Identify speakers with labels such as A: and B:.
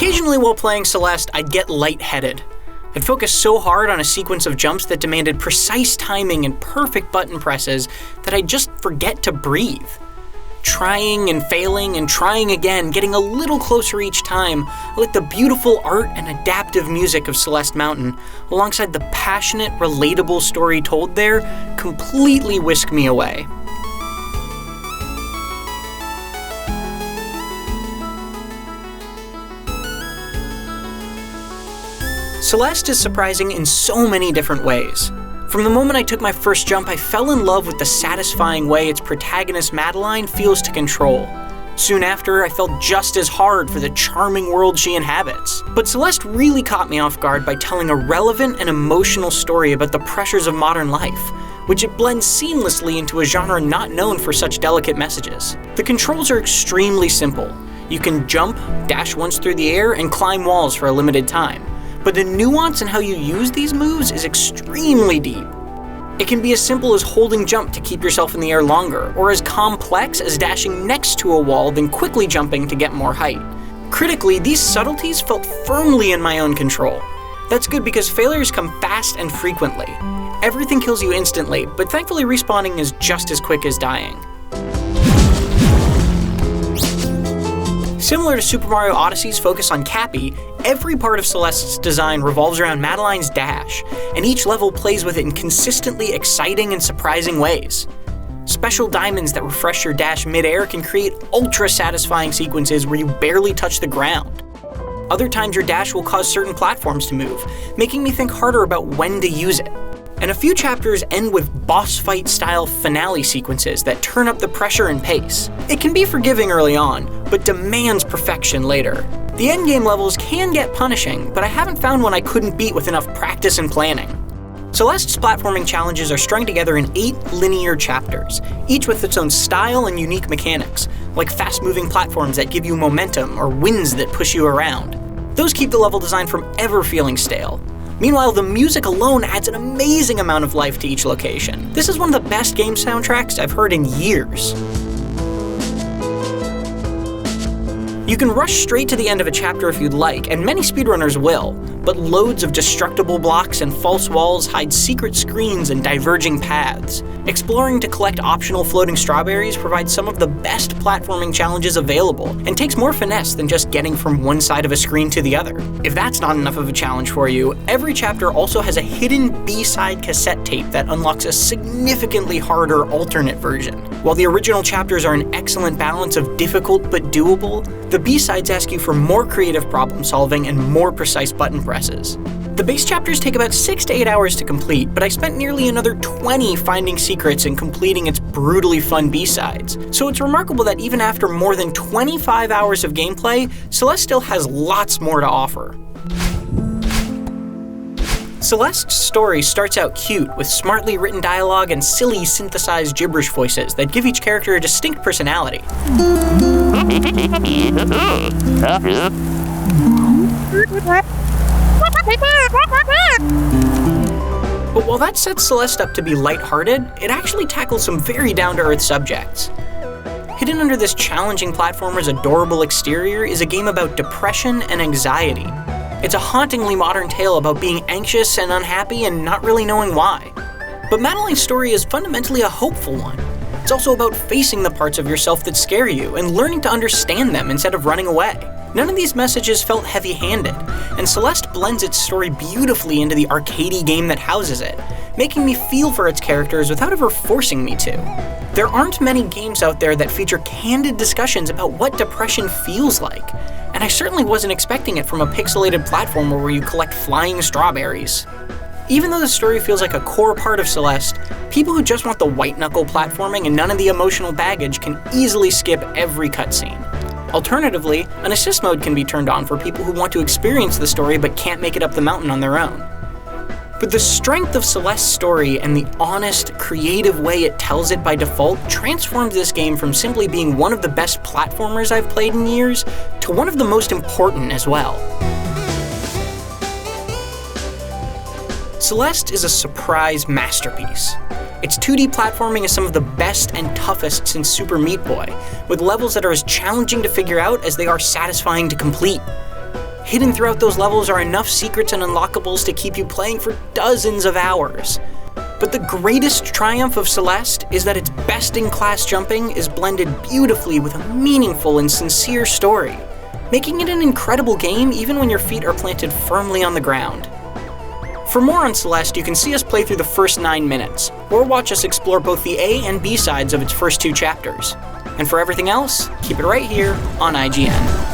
A: Occasionally while playing Celeste, I'd get lightheaded. I'd focus so hard on a sequence of jumps that demanded precise timing and perfect button presses that I'd just forget to breathe. Trying and failing and trying again, getting a little closer each time, I let the beautiful art and adaptive music of Celeste Mountain, alongside the passionate, relatable story told there, completely whisk me away. Celeste is surprising in so many different ways. From the moment I took my first jump, I fell in love with the satisfying way its protagonist Madeline feels to control. Soon after, I fell just as hard for the charming world she inhabits. But Celeste really caught me off guard by telling a relevant and emotional story about the pressures of modern life, which it blends seamlessly into a genre not known for such delicate messages. The controls are extremely simple. You can jump, dash once through the air, and climb walls for a limited time. But the nuance in how you use these moves is extremely deep. It can be as simple as holding jump to keep yourself in the air longer, or as complex as dashing next to a wall then quickly jumping to get more height. Critically, these subtleties felt firmly in my own control. That's good because failures come fast and frequently. Everything kills you instantly, but thankfully respawning is just as quick as dying. Similar to Super Mario Odyssey's focus on Cappy, every part of Celeste's design revolves around Madeline's dash, and each level plays with it in consistently exciting and surprising ways. Special diamonds that refresh your dash mid-air can create ultra-satisfying sequences where you barely touch the ground. Other times your dash will cause certain platforms to move, making me think harder about when to use it. And a few chapters end with boss fight style finale sequences that turn up the pressure and pace. It can be forgiving early on, but demands perfection later. The endgame levels can get punishing, but I haven't found one I couldn't beat with enough practice and planning. Celeste's platforming challenges are strung together in 8 linear chapters, each with its own style and unique mechanics, like fast-moving platforms that give you momentum or winds that push you around. Those keep the level design from ever feeling stale. Meanwhile, the music alone adds an amazing amount of life to each location. This is one of the best game soundtracks I've heard in years. You can rush straight to the end of a chapter if you'd like, and many speedrunners will, but loads of destructible blocks and false walls hide secret screens and diverging paths. Exploring to collect optional floating strawberries provides some of the best platforming challenges available, and takes more finesse than just getting from one side of a screen to the other. If that's not enough of a challenge for you, every chapter also has a hidden B-side cassette tape that unlocks a significantly harder alternate version. While the original chapters are an excellent balance of difficult but doable, the B-sides ask you for more creative problem solving and more precise button presses. The base chapters take about 6 to 8 hours to complete, but I spent nearly another 20 finding secrets and completing its brutally fun B-sides. So it's remarkable that even after more than 25 hours of gameplay, Celeste still has lots more to offer. Celeste's story starts out cute, with smartly written dialogue and silly synthesized gibberish voices that give each character a distinct personality. But while that sets Celeste up to be lighthearted, it actually tackles some very down-to-earth subjects. Hidden under this challenging platformer's adorable exterior is a game about depression and anxiety. It's a hauntingly modern tale about being anxious and unhappy and not really knowing why. But Madeline's story is fundamentally a hopeful one. It's also about facing the parts of yourself that scare you and learning to understand them instead of running away. None of these messages felt heavy-handed, and Celeste blends its story beautifully into the arcadey game that houses it, making me feel for its characters without ever forcing me to. There aren't many games out there that feature candid discussions about what depression feels like, and I certainly wasn't expecting it from a pixelated platformer where you collect flying strawberries. Even though the story feels like a core part of Celeste, people who just want the white-knuckle platforming and none of the emotional baggage can easily skip every cutscene. Alternatively, an assist mode can be turned on for people who want to experience the story but can't make it up the mountain on their own. But the strength of Celeste's story and the honest, creative way it tells it by default transformed this game from simply being one of the best platformers I've played in years to one of the most important as well. Celeste is a surprise masterpiece. Its 2D platforming is some of the best and toughest since Super Meat Boy, with levels that are as challenging to figure out as they are satisfying to complete. hidden throughout those levels are enough secrets and unlockables to keep you playing for dozens of hours. But the greatest triumph of Celeste is that its best-in-class jumping is blended beautifully with a meaningful and sincere story, making it an incredible game even when your feet are planted firmly on the ground. For more on Celeste, you can see us play through the first 9 minutes, or watch us explore both the A and B sides of its first 2 chapters. And for everything else, keep it right here on IGN.